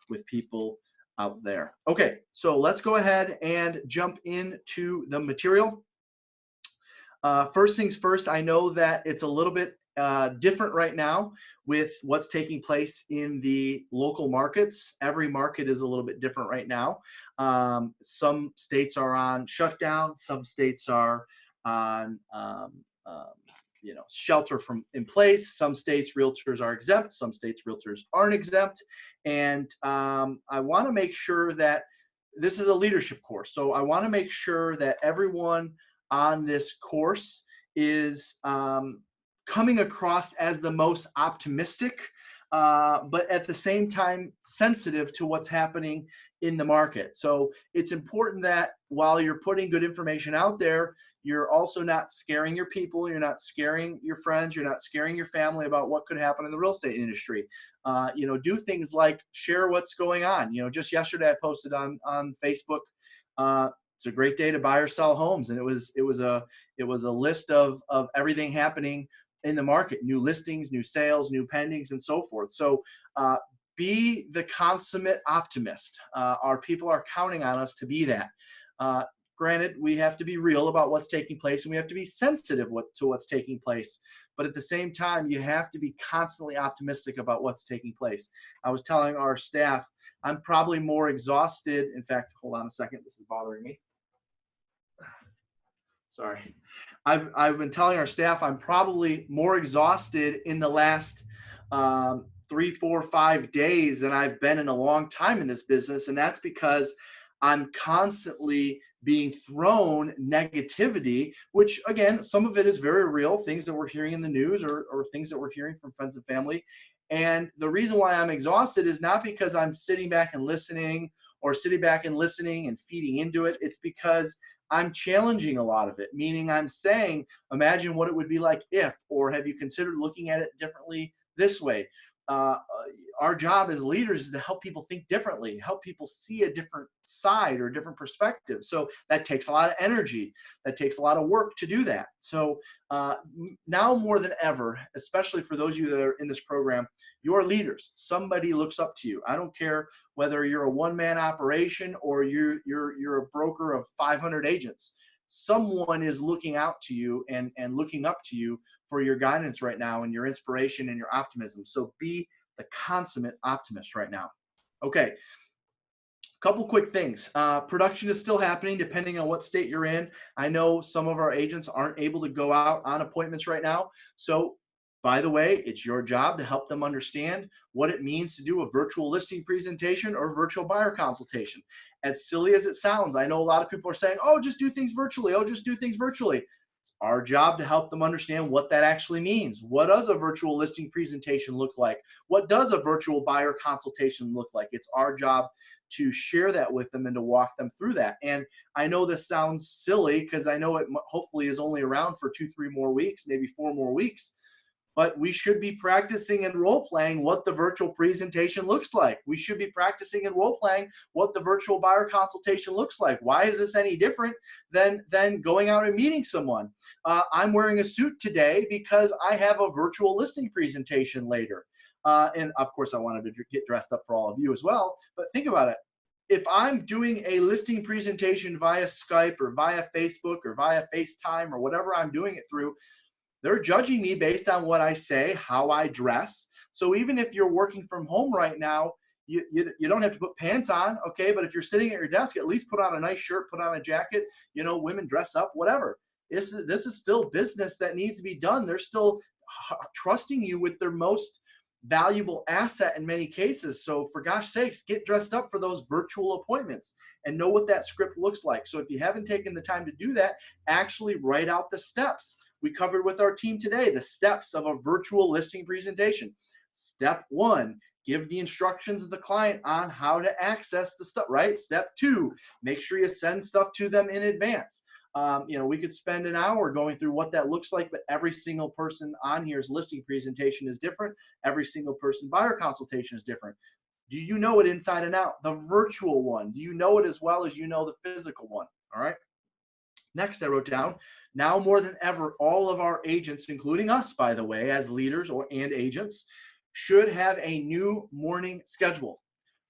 with people out there. Okay, so let's go ahead and jump into the material. First things first, I know that it's a little bit different right now with what's taking place in the local markets. Every market is a little bit different right now. Some states are on shutdown. Some states are on shelter from in place. Some states realtors are exempt. Some states realtors aren't exempt. And I want to make sure that this is a leadership course. So I want to make sure that everyone on this course is coming across as the most optimistic, but at the same time sensitive to what's happening in the market. So it's important that while you're putting good information out there, you're also not scaring your people, you're not scaring your friends, you're not scaring your family about what could happen in the real estate industry. Do things like share what's going on. Just yesterday I posted on Facebook, it's a great day to buy or sell homes, and it was a list of everything happening in the market: new listings, new sales, new pendings, and so forth. So be the consummate optimist. Our people are counting on us to be that. Granted, we have to be real about what's taking place, and we have to be sensitive to what's taking place. But at the same time, you have to be constantly optimistic about what's taking place. I was telling our staff, I'm probably more exhausted. In fact, hold on a second. This is bothering me. Sorry. I've been telling our staff I'm probably more exhausted in the last 3, 4, 5 days than I've been in a long time in this business. And that's because I'm constantly being thrown negativity, which again, some of it is very real, things that we're hearing in the news or things that we're hearing from friends and family. And the reason why I'm exhausted is not because I'm sitting back and listening and feeding into it. It's because I'm challenging a lot of it, meaning I'm saying, imagine what it would be like if, or have you considered looking at it differently this way? Our job as leaders is to help people think differently, help people see a different side or a different perspective. So that takes a lot of energy. That takes a lot of work to do that. So now more than ever, especially for those of you that are in this program, you're leaders. Somebody looks up to you. I don't care whether you're a one-man operation or you're a broker of 500 agents. Someone is looking out to you and looking up to you for your guidance right now and your inspiration and your optimism. So be the consummate optimist right now. Okay. Couple quick things. Production is still happening depending on what state you're in. I know some of our agents aren't able to go out on appointments right now. So by the way, it's your job to help them understand what it means to do a virtual listing presentation or virtual buyer consultation. As silly as it sounds, I know a lot of people are saying, oh, just do things virtually. Oh, just do things virtually. It's our job to help them understand what that actually means. What does a virtual listing presentation look like? What does a virtual buyer consultation look like? It's our job to share that with them and to walk them through that. And I know this sounds silly because I know it hopefully is only around for 2-3 more weeks, maybe 4 more weeks. But we should be practicing and role-playing what the virtual presentation looks like. We should be practicing and role-playing what the virtual buyer consultation looks like. Why is this any different than going out and meeting someone? I'm wearing a suit today because I have a virtual listing presentation later. And of course, I wanted to get dressed up for all of you as well. But think about it. If I'm doing a listing presentation via Skype or via Facebook or via FaceTime or whatever I'm doing it through, they're judging me based on what I say, how I dress. So even if you're working from home right now, you don't have to put pants on, okay? But if you're sitting at your desk, at least put on a nice shirt, put on a jacket. Women dress up, whatever. This is still business that needs to be done. They're still trusting you with their most valuable asset in many cases. So for gosh sakes, get dressed up for those virtual appointments and know what that script looks like. So if you haven't taken the time to do that, actually write out the steps. We covered with our team today the steps of a virtual listing presentation. Step 1, give the instructions of the client on how to access the stuff, right? Step 2, make sure you send stuff to them in advance. We could spend an hour going through what that looks like, but every single person on here's listing presentation is different. Every single person buyer consultation is different. Do you know it inside and out? The virtual one. Do you know it as well as you know the physical one? All right. Next, I wrote down, now more than ever, all of our agents, including us, by the way, as leaders and agents, should have a new morning schedule.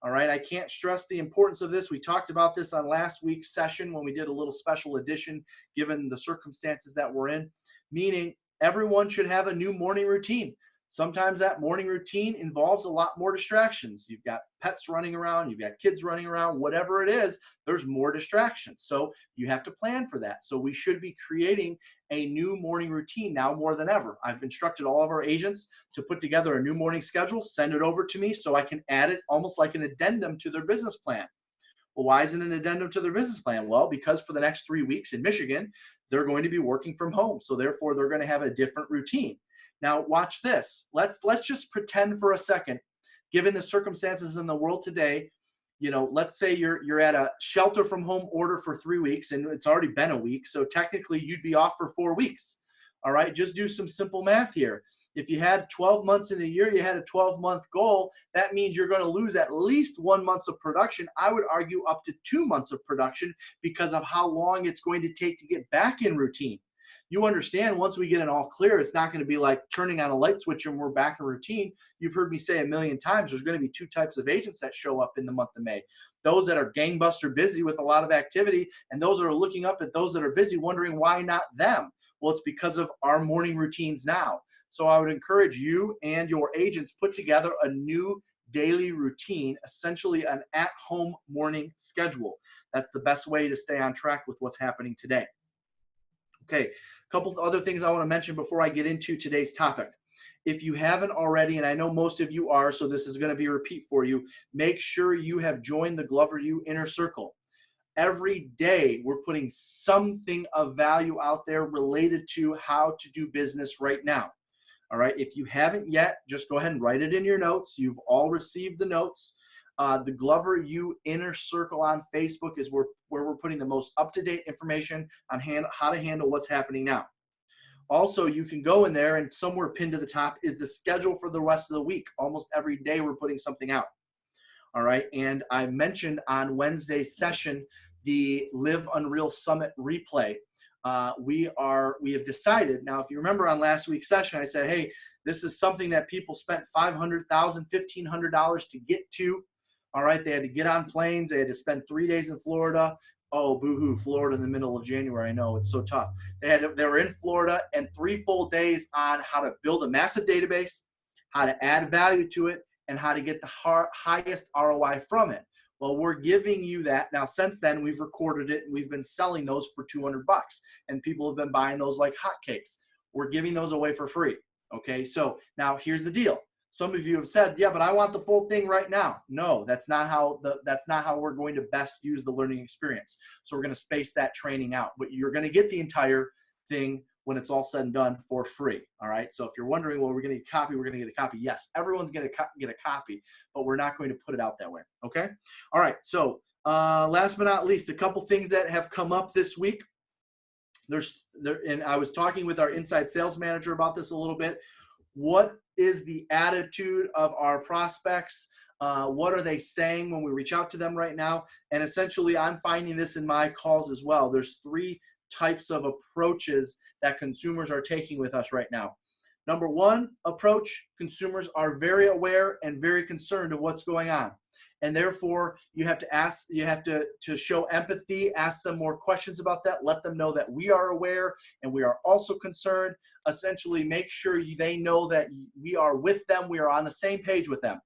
All right. I can't stress the importance of this. We talked about this on last week's session when we did a little special edition, given the circumstances that we're in, meaning everyone should have a new morning routine. Sometimes that morning routine involves a lot more distractions. You've got pets running around, you've got kids running around, whatever it is, there's more distractions. So you have to plan for that. So we should be creating a new morning routine now more than ever. I've instructed all of our agents to put together a new morning schedule, send it over to me so I can add it almost like an addendum to their business plan. Well, why isn't it an addendum to their business plan? Well, because for the next 3 weeks in Michigan, they're going to be working from home. So therefore, they're going to have a different routine. Now, watch this. Let's just pretend for a second, given the circumstances in the world today, let's say you're at a shelter from home order for 3 weeks and it's already been a week. So technically you'd be off for 4 weeks. All right. Just do some simple math here. If you had 12 months in the year, you had a 12-month goal. That means you're going to lose at least 1 month of production. I would argue up to 2 months of production because of how long it's going to take to get back in routine. You understand once we get it all clear, it's not going to be like turning on a light switch and we're back in routine. You've heard me say a million times, there's going to be 2 types of agents that show up in the month of May. Those that are gangbuster busy with a lot of activity, and those that are looking up at those that are busy wondering why not them. Well, it's because of our morning routines now. So I would encourage you and your agents put together a new daily routine, essentially an at-home morning schedule. That's the best way to stay on track with what's happening today. Okay, a couple of other things I want to mention before I get into today's topic. If you haven't already, and I know most of you are, so this is going to be a repeat for you, make sure you have joined the Glover U Inner Circle. Every day, we're putting something of value out there related to how to do business right now. All right, if you haven't yet, just go ahead and write it in your notes. You've all received the notes. The Glover U Inner Circle on Facebook is where we're putting the most up-to-date information on how to handle what's happening now. Also, you can go in there, and somewhere pinned to the top is the schedule for the rest of the week. Almost every day we're putting something out. All right, and I mentioned on Wednesday's session the Live Unreal Summit replay. We have decided, now if you remember on last week's session, I said, hey, this is something that people spent $500,000, $1,500 to get to. All right, they had to get on planes. They had to spend 3 days in Florida. Oh, boohoo, Florida in the middle of January. I know, it's so tough. They were in Florida and 3 full days on how to build a massive database, how to add value to it, and how to get the highest ROI from it. Well, we're giving you that. Now, since then, we've recorded it and we've been selling those for $200 and people have been buying those like hotcakes. We're giving those away for free. Okay, so now here's the deal. Some of you have said, yeah, but I want the full thing right now. No, that's not how we're going to best use the learning experience. So we're going to space that training out, but you're going to get the entire thing when it's all said and done for free. All right. So if you're wondering, well, we're going to get a copy, we're going to get a copy. Yes, everyone's going to get a copy, but we're not going to put it out that way. Okay. All right. So last but not least, a couple things that have come up this week. And I was talking with our inside sales manager about this a little bit. What is the attitude of our prospects? What are they saying when we reach out to them right now? And essentially, I'm finding this in my calls as well. There's 3 types of approaches that consumers are taking with us right now. Number 1 approach, consumers are very aware and very concerned of what's going on. And therefore, you have to show empathy, ask them more questions about that, let them know that we are aware and we are also concerned. Essentially, make sure they know that we are with them, we are on the same page with them.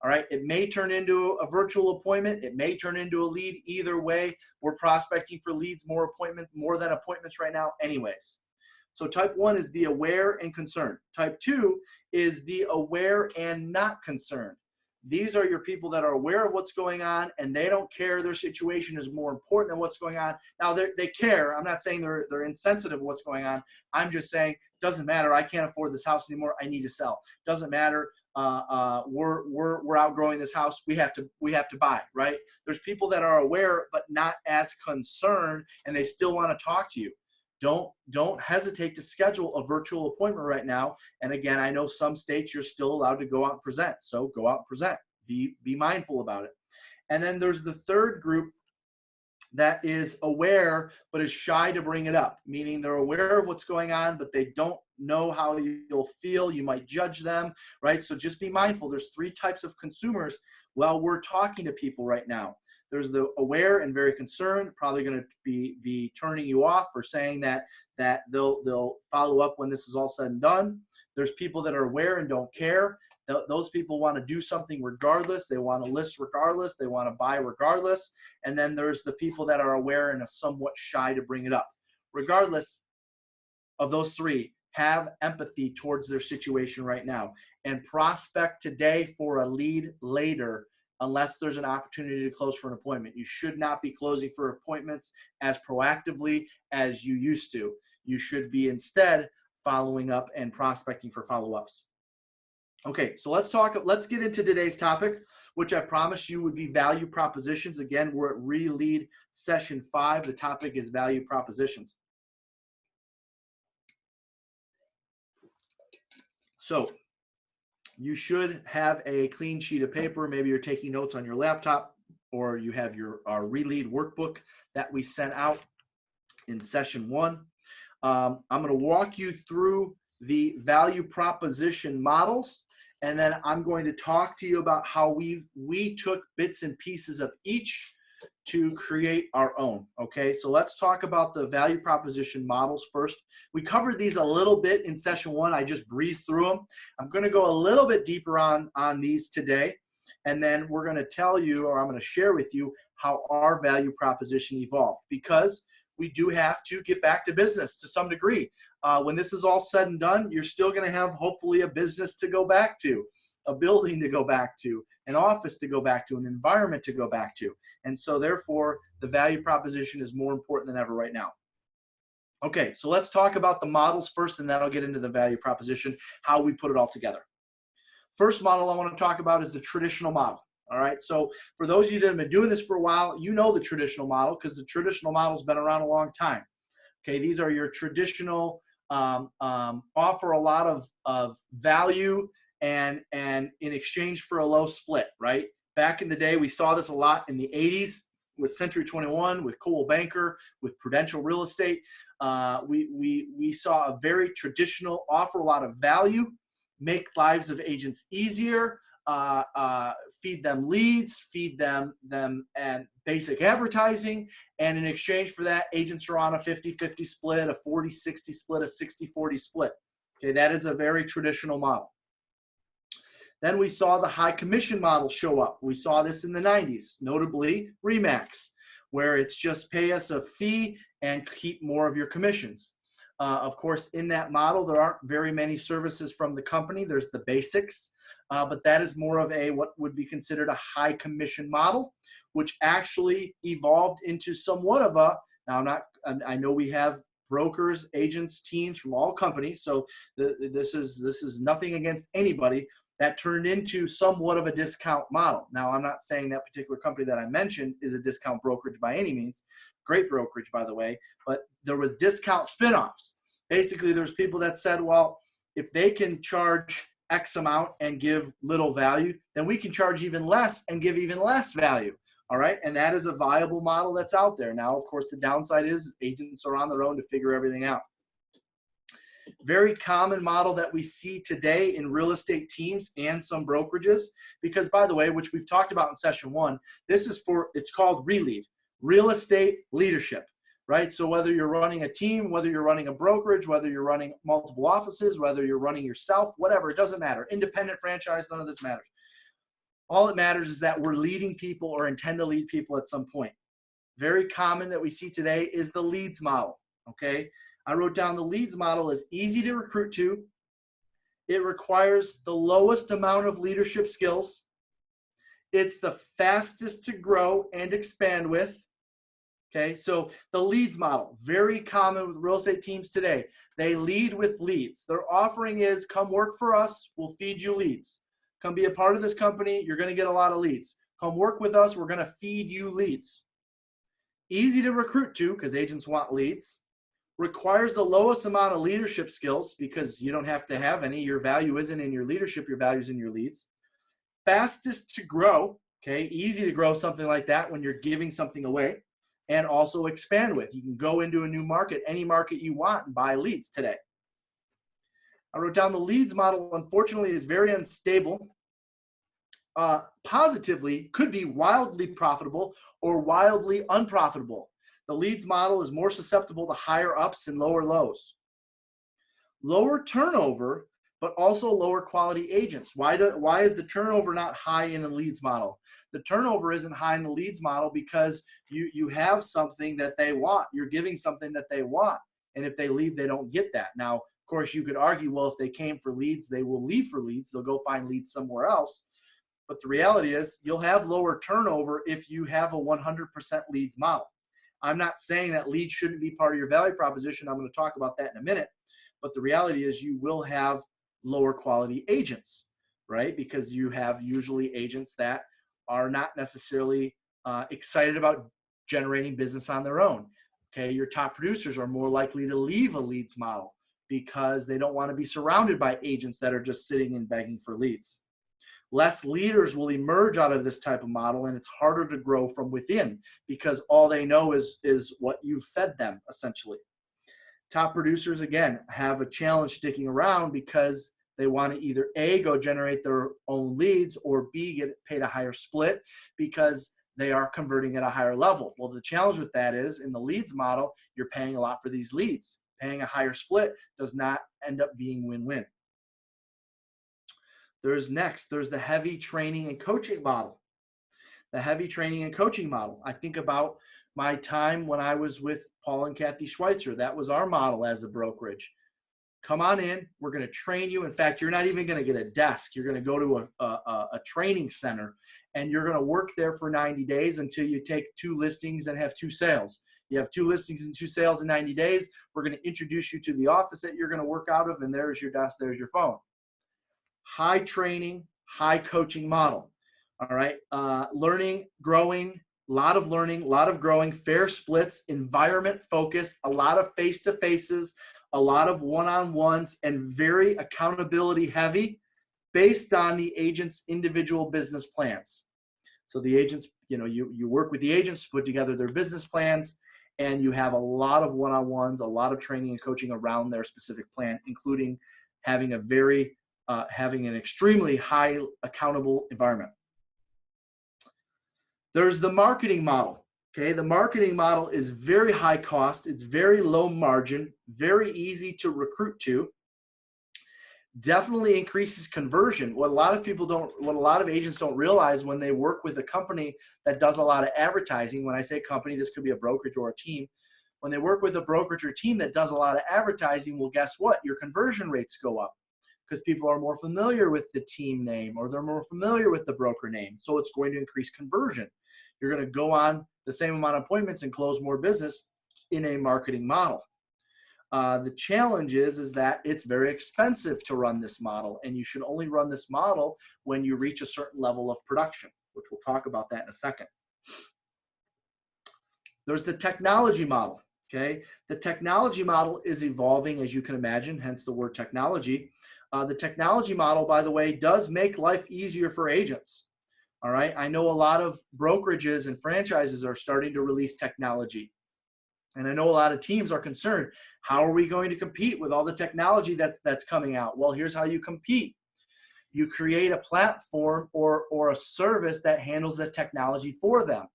All right, it may turn into a virtual appointment. It may turn into a lead. Either way, we're prospecting for leads, more than appointments right now anyways. So type 1 is the aware and concerned. Type 2 is the aware and not concerned. These are your people that are aware of what's going on and they don't care. Their situation is more important than what's going on. Now they care. I'm not saying they're insensitive to what's going on. I'm just saying, doesn't matter. I can't afford this house anymore. I need to sell. Doesn't matter. We're outgrowing this house. We have to buy, right? There's people that are aware but not as concerned, and they still want to talk to you. Don't hesitate to schedule a virtual appointment right now. And again, I know some states you're still allowed to go out and present. So go out and present. Be mindful about it. And then there's the third group that is aware but is shy to bring it up, meaning they're aware of what's going on but they don't know how you'll feel. You might judge them, right? So just be mindful. There's three types of consumers while we're talking to people right now. There's the aware and very concerned, probably going to be turning you off or saying that they'll follow up when this is all said and done. There's people that are aware and don't care. Those people want to do something regardless. They want to list regardless. They want to buy regardless. And then there's the people that are aware and are somewhat shy to bring it up. Regardless of those three, have empathy towards their situation right now and prospect today for a lead later unless there's an opportunity to close for an appointment. You should not be closing for appointments as proactively as you used to. You should be instead following up and prospecting for follow-ups. Okay, so let's get into today's topic, which I promised you would be value propositions. Again, we're at Re-Lead session 5. The topic is value propositions. So you should have a clean sheet of paper. Maybe you're taking notes on your laptop, or you have our Re-Lead workbook that we sent out in session 1. I'm going to walk you through the value proposition models, and then I'm going to talk to you about how we took bits and pieces of each to create our own. Okay, so let's talk about the value proposition models first. We covered these a little bit in session 1. I just breezed through them. I'm going to go a little bit deeper on these today, and then we're going to tell you, or I'm going to share with you, how our value proposition evolved, because we do have to get back to business to some degree. When this is all said and done, you're still going to have hopefully a business to go back to, a building to go back to, an office to go back to, an environment to go back to. And so therefore, the value proposition is more important than ever right now. Okay, so let's talk about the models first, and then I'll get into the value proposition, how we put it all together. First model I want to talk about is the traditional model. All right, so for those of you that have been doing this for a while, you know the traditional model because the traditional model's been around a long time. Okay, these are your traditional, offer a lot of value and in exchange for a low split, right? Back in the day, we saw this a lot in the 80s with Century 21, with Coldwell Banker, with Prudential Real Estate. We saw a very traditional offer a lot of value, make lives of agents easier, feed them leads, feed them and basic advertising, and in exchange for that, agents are on a 50-50 split, a 40-60 split, a 60-40 split. Okay, that is a very traditional model. Then we saw the high commission model show up. We saw this in the 90s, notably RE/MAX, where it's just pay us a fee and keep more of your commissions. Of course, in that model, there aren't very many services from the company. There's the basics, but that is more of what would be considered a high commission model, which actually evolved into somewhat of a, now I know we have brokers, agents, teams from all companies, so this is nothing against anybody, that turned into somewhat of a discount model. Now, I'm not saying that particular company that I mentioned is a discount brokerage by any means. Great brokerage, by the way, but there was discount spinoffs. Basically, there's people that said, well, if they can charge X amount and give little value, then we can charge even less and give even less value. All right, and that is a viable model that's out there. Now, of course, the downside is agents are on their own to figure everything out. Very common model that we see today in real estate teams and some brokerages, because by the way, which we've talked about in session 1, it's called Re-Lead, real estate leadership, right? So whether you're running a team, whether you're running a brokerage, whether you're running multiple offices, whether you're running yourself, whatever, it doesn't matter. Independent, franchise, none of this matters. All that matters is that we're leading people or intend to lead people at some point. Very common that we see today is the leads model, okay? I wrote down the leads model is easy to recruit to. It requires the lowest amount of leadership skills. It's the fastest to grow and expand with. Okay, so the leads model, very common with real estate teams today. They lead with leads. Their offering is come work for us, we'll feed you leads. Come be a part of this company, you're going to get a lot of leads. Come work with us, we're going to feed you leads. Easy to recruit to because agents want leads. Requires the lowest amount of leadership skills because you don't have to have any. Your value isn't in your leadership, your value is in your leads. Fastest to grow, okay? Easy to grow something like that when you're giving something away. and also expand with. You can go into a new market, any market you want, and buy leads today. I wrote down the leads model, unfortunately, is very unstable. Positively could be wildly profitable or wildly unprofitable. The leads model is more susceptible to higher ups and lower lows. Lower turnover, but also lower quality agents. Why is the turnover not high in the leads model? The turnover isn't high in the leads model because you have something that they want. You're giving something that they want. And if they leave, they don't get that. Now, of course, you could argue, well, if they came for leads, they will leave for leads. They'll go find leads somewhere else. But the reality is you'll have lower turnover if you have a 100% leads model. I'm not saying that leads shouldn't be part of your value proposition. I'm going to talk about that in a minute. But the reality is you will have lower quality agents, right? Because you have usually agents that are not necessarily excited about generating business on their own. Okay, your top producers are more likely to leave a leads model because they don't want to be surrounded by agents that are just sitting and begging for leads. Less leaders will emerge out of this type of model, and it's harder to grow from within because all they know is what you've fed them, essentially. Top producers, again, have a challenge sticking around because they want to either A, go generate their own leads, or B, get paid a higher split because they are converting at a higher level. Well, the challenge with that is in the leads model, you're paying a lot for these leads. Paying a higher split does not end up being win-win. There's the heavy training and coaching model. The heavy training and coaching model. I think about my time when I was with Paul and Kathy Schweitzer. That was our model as a brokerage. Come on in. We're going to train you. In fact, you're not even going to get a desk. You're going to go to a training center, and you're going to work there for 90 days until you take 2 listings and have 2 sales. You have 2 listings and 2 sales in 90 days. We're going to introduce you to the office that you're going to work out of, and there's your desk, there's your phone. High training, high coaching model. All right. Learning, growing, a lot of learning, a lot of growing, fair splits, environment focused, a lot of face-to-faces, a lot of one-on-ones, and very accountability heavy based on the agent's individual business plans. So the agents, you work with the agents to put together their business plans, and you have a lot of one-on-ones, a lot of training and coaching around their specific plan, including having having an extremely high accountable environment. There's the marketing model. Okay, the marketing model is very high cost. It's very low margin, very easy to recruit to. Definitely increases conversion. What a lot of agents don't realize when they work with a company that does a lot of advertising, when I say company, this could be a brokerage or a team. When they work with a brokerage or team that does a lot of advertising, well, guess what? Your conversion rates go up because people are more familiar with the team name or they're more familiar with the broker name. So it's going to increase conversion. You're going to go on the same amount of appointments and close more business in a marketing model. The challenge is that it's very expensive to run this model, and you should only run this model when you reach a certain level of production, which we'll talk about that in a second. There's the technology model. Okay, the technology model is evolving, as you can imagine, hence the word technology. The technology model, by the way, does make life easier for agents. All right, I know a lot of brokerages and franchises are starting to release technology. And I know a lot of teams are concerned, how are we going to compete with all the technology that's coming out? Well, here's how you compete. You create a platform or a service that handles the technology for them.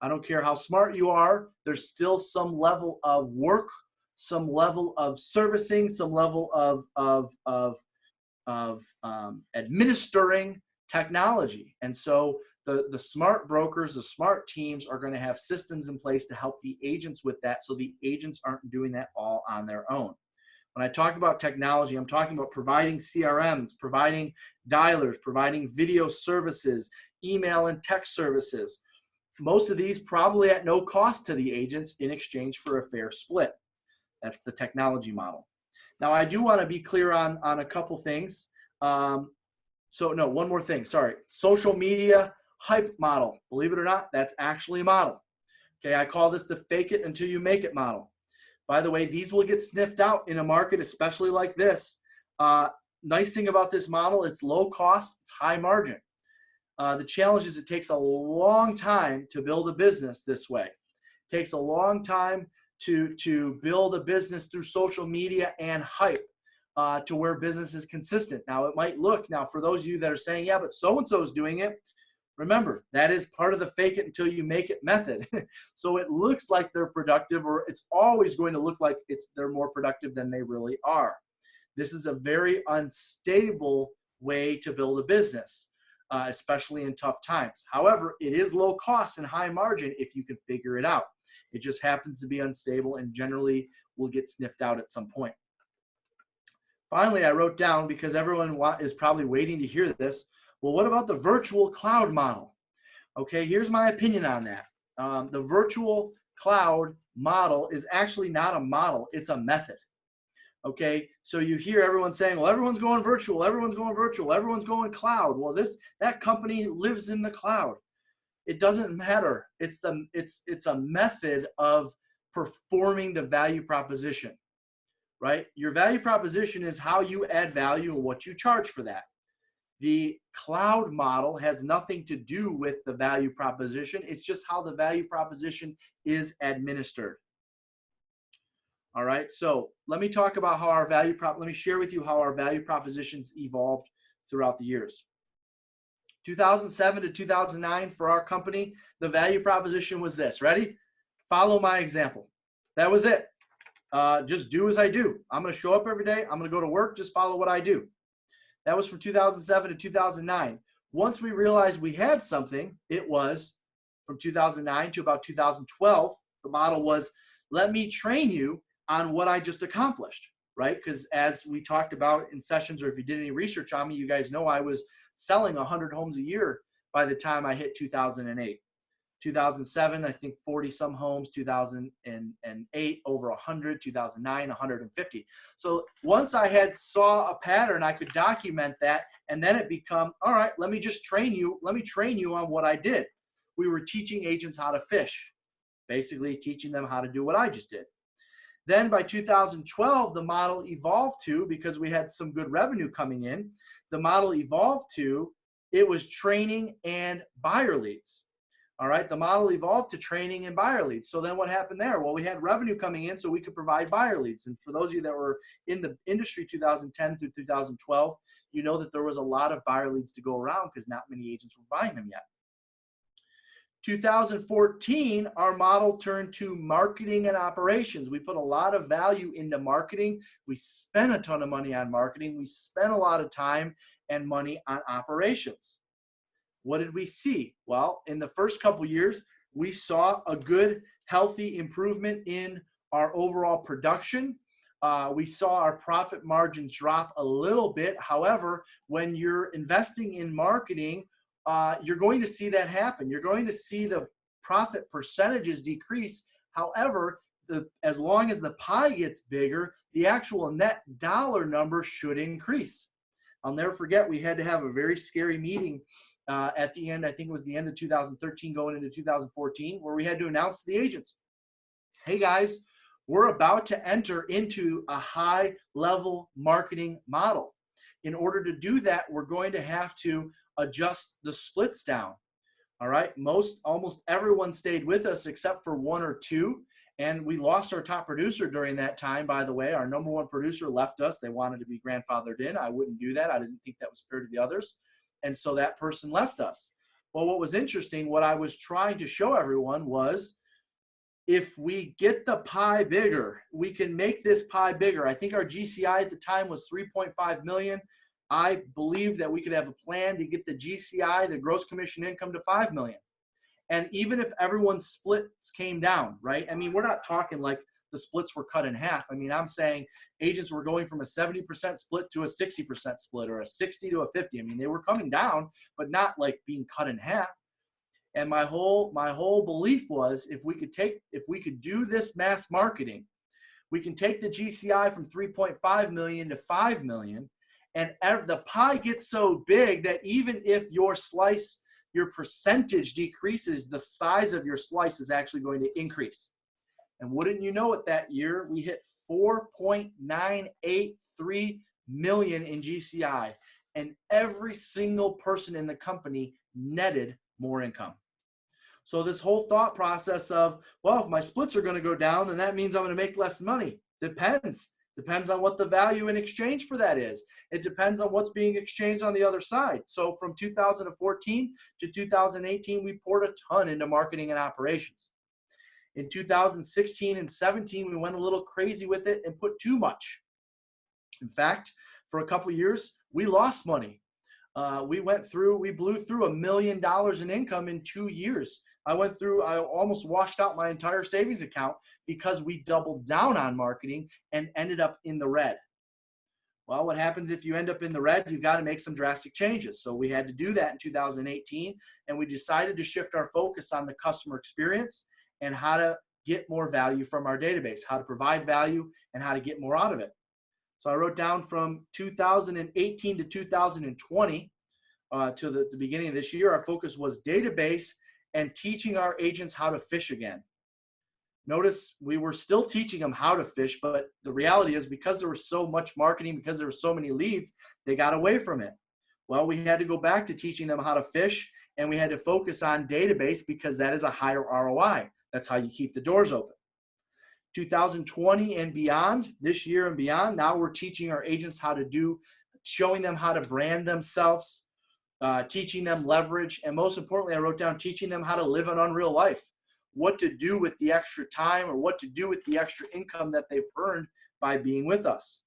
I don't care how smart you are, there's still some level of work, some level of servicing, some level of administering technology. And so the smart brokers, the smart teams are going to have systems in place to help the agents with that, so the agents aren't doing that all on their own. When I talk about technology, I'm talking about providing CRMs, providing dialers, providing video services, email and text services. Most of these probably at no cost to the agents in exchange for a fair split. That's the technology model. Now, I do want to be clear on a couple things. One more thing, sorry. Social media hype model. Believe it or not, that's actually a model. Okay, I call this the fake it until you make it model. By the way, these will get sniffed out in a market, especially like this. Nice thing about this model, it's low cost, it's high margin. The challenge is it takes a long time to build a business this way. It Takes a long time to build a business through social media and hype to where business is consistent. Now, it might look, now for those of you that are saying, yeah, but so-and-so is doing it, remember, that is part of the fake it until you make it method. So it looks like they're productive, or it's always going to look like they're more productive than they really are. This is a very unstable way to build a business, especially in tough times. However, it is low cost and high margin if you can figure it out. It just happens to be unstable and generally will get sniffed out at some point. Finally, I wrote down, because everyone is probably waiting to hear this, well, what about the virtual cloud model? Okay, here's my opinion on that. The virtual cloud model is actually not a model, it's a method. Okay, so you hear everyone saying, well, everyone's going virtual, everyone's going virtual, everyone's going cloud. Well, that company lives in the cloud. It doesn't matter. It's a method of performing the value proposition, right? Your value proposition is how you add value and what you charge for that. The cloud model has nothing to do with the value proposition. It's just how the value proposition is administered. All right, so let me talk about how let me share with you how our value propositions evolved throughout the years. 2007 to 2009 for our company, the value proposition was this. Ready? Follow my example. That was it. Just do as I do. I'm going to show up every day. I'm going to go to work. Just follow what I do. That was from 2007 to 2009. Once we realized we had something, it was from 2009 to about 2012. The model was, let me train you on what I just accomplished, right? Because as we talked about in sessions, or if you did any research on me, you guys know I was selling 100 homes a year by the time I hit 2008. 2007, I think 40 some homes, 2008, over 100, 2009, 150. So once I saw a pattern, I could document that, and then it become, all right, let me train you on what I did. We were teaching agents how to fish, basically teaching them how to do what I just did. Then by 2012, the model evolved to, because we had some good revenue coming in, the model evolved to, it was training and buyer leads. All right, the model evolved to training and buyer leads. So then what happened there? Well, we had revenue coming in so we could provide buyer leads. And for those of you that were in the industry 2010 through 2012, you know that there was a lot of buyer leads to go around because not many agents were buying them yet. 2014, our model turned to marketing and operations. We put a lot of value into marketing. We spent a ton of money on marketing. We spent a lot of time and money on operations. What did we see? Well, in the first couple years, we saw a good, healthy improvement in our overall production. We saw our profit margins drop a little bit. However, when you're investing in marketing, you're going to see that happen. You're going to see the profit percentages decrease. However, as long as the pie gets bigger, the actual net dollar number should increase. I'll never forget, we had to have a very scary meeting at the end, I think it was the end of 2013 going into 2014, where we had to announce to the agents, hey guys, we're about to enter into a high level marketing model. In order to do that, we're going to have to adjust the splits down. All right, almost everyone stayed with us except for one or two. And we lost our top producer during that time, by the way. Our number one producer left us. They wanted to be grandfathered in. I wouldn't do that. I didn't think that was fair to the others. And so that person left us. Well, what was interesting, what I was trying to show everyone was, if we get the pie bigger, we can make this pie bigger. I think our GCI at the time was 3.5 million. I believe that we could have a plan to get the GCI, the gross commission income, to 5 million. And even if everyone's splits came down, right? I mean, we're not talking like the splits were cut in half. I mean, I'm saying agents were going from a 70% split to a 60% split, or a 60 to a 50. I mean, they were coming down, but not like being cut in half. And my whole belief was, if we could do this mass marketing, we can take the GCI from 3.5 million to 5 million, and the pie gets so big that even if your percentage decreases, the size of your slice is actually going to increase. And wouldn't you know it, that year we hit 4.983 million in GCI, and every single person in the company netted more income. So this whole thought process of, well, if my splits are going to go down, then that means I'm going to make less money. Depends on what the value in exchange for that is. It depends on what's being exchanged on the other side. So from 2014 to 2018, we poured a ton into marketing and operations. In 2016 and 17, we went a little crazy with it and put too much. In fact, for a couple of years, we lost money. We blew through $1 million in income in 2 years. I almost washed out my entire savings account because we doubled down on marketing and ended up in the red. Well, what happens if you end up in the red? You've got to make some drastic changes. So we had to do that in 2018, and we decided to shift our focus on the customer experience and how to get more value from our database, how to provide value, and how to get more out of it. So I wrote down from 2018 to 2020 to the beginning of this year, our focus was database and teaching our agents how to fish again. Notice we were still teaching them how to fish, but the reality is because there was so much marketing, because there were so many leads, they got away from it. Well, we had to go back to teaching them how to fish, and we had to focus on database because that is a higher ROI. That's how you keep the doors open. 2020 and beyond, this year and beyond, now we're teaching our agents showing them how to brand themselves, teaching them leverage, and most importantly, I wrote down teaching them how to live an unreal life, what to do with the extra time or what to do with the extra income that they've earned by being with us.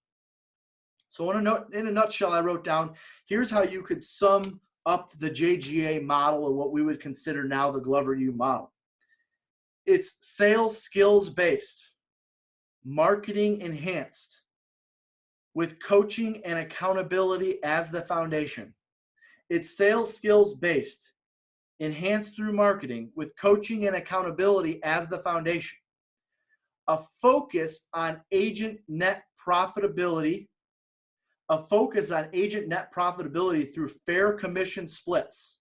So in a nutshell, I wrote down, here's how you could sum up the JGA model, or what we would consider now the Glover U model. It's sales skills based, marketing enhanced, with coaching and accountability as the foundation. It's sales skills based, enhanced through marketing, with coaching and accountability as the foundation. A focus on agent net profitability, through fair commission splits.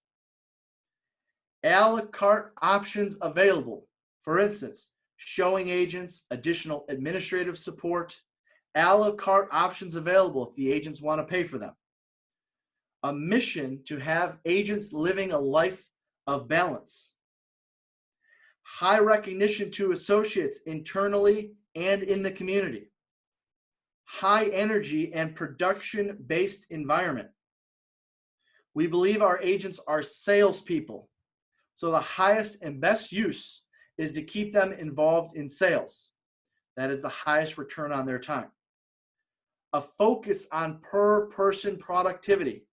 A la carte options available. For instance, showing agents additional administrative support, a la carte options available if the agents want to pay for them. A mission to have agents living a life of balance. High recognition to associates internally and in the community. High energy and production-based environment. We believe our agents are salespeople, so the highest and best use is to keep them involved in sales. That is the highest return on their time. A focus on per person productivity.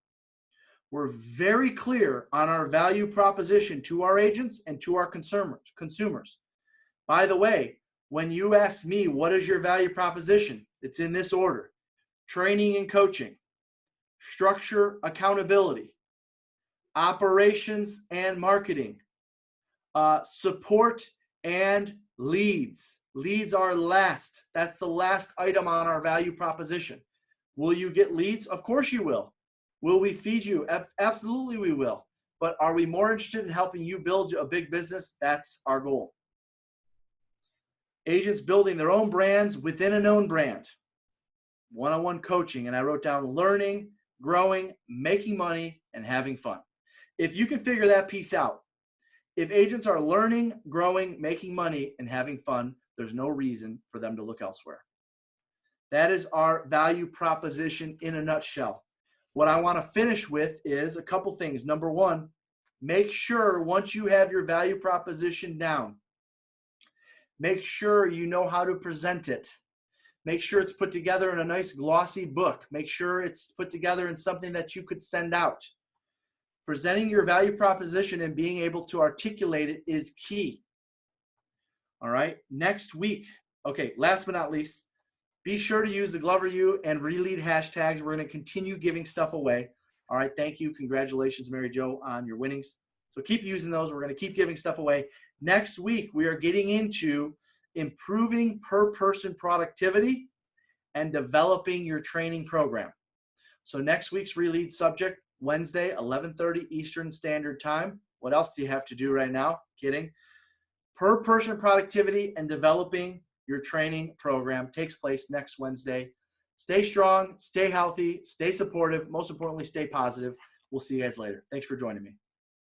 We're very clear on our value proposition to our agents and to our consumers. By the way, when you ask me, what is your value proposition? It's in this order: training and coaching, structure, accountability, operations and marketing, support and leads. Leads are last. That's the last item on our value proposition. Will you get leads? Of course you will. Will we feed you? Absolutely we will. But are we more interested in helping you build a big business? That's our goal. Agents building their own brands within a known brand. One-on-one coaching. And I wrote down learning, growing, making money, and having fun. If you can figure that piece out, if agents are learning, growing, making money, and having fun, there's no reason for them to look elsewhere. That is our value proposition in a nutshell. What I want to finish with is a couple things. Number one, make sure once you have your value proposition down, make sure you know how to present it. Make sure it's put together in a nice glossy book. Make sure it's put together in something that you could send out. Presenting your value proposition and being able to articulate it is key. All right, next week. Okay, last but not least, be sure to use the Glover U and Relead hashtags. We're going to continue giving stuff away. All right, thank you. Congratulations, Mary Jo, on your winnings. So keep using those. We're going to keep giving stuff away. Next week, we are getting into improving per person productivity and developing your training program. So next week's Relead subject, Wednesday, 11:30 Eastern Standard Time. What else do you have to do right now? Kidding. Per person productivity and developing your training program takes place next Wednesday. Stay strong, stay healthy, stay supportive. Most importantly, stay positive. We'll see you guys later. Thanks for joining me.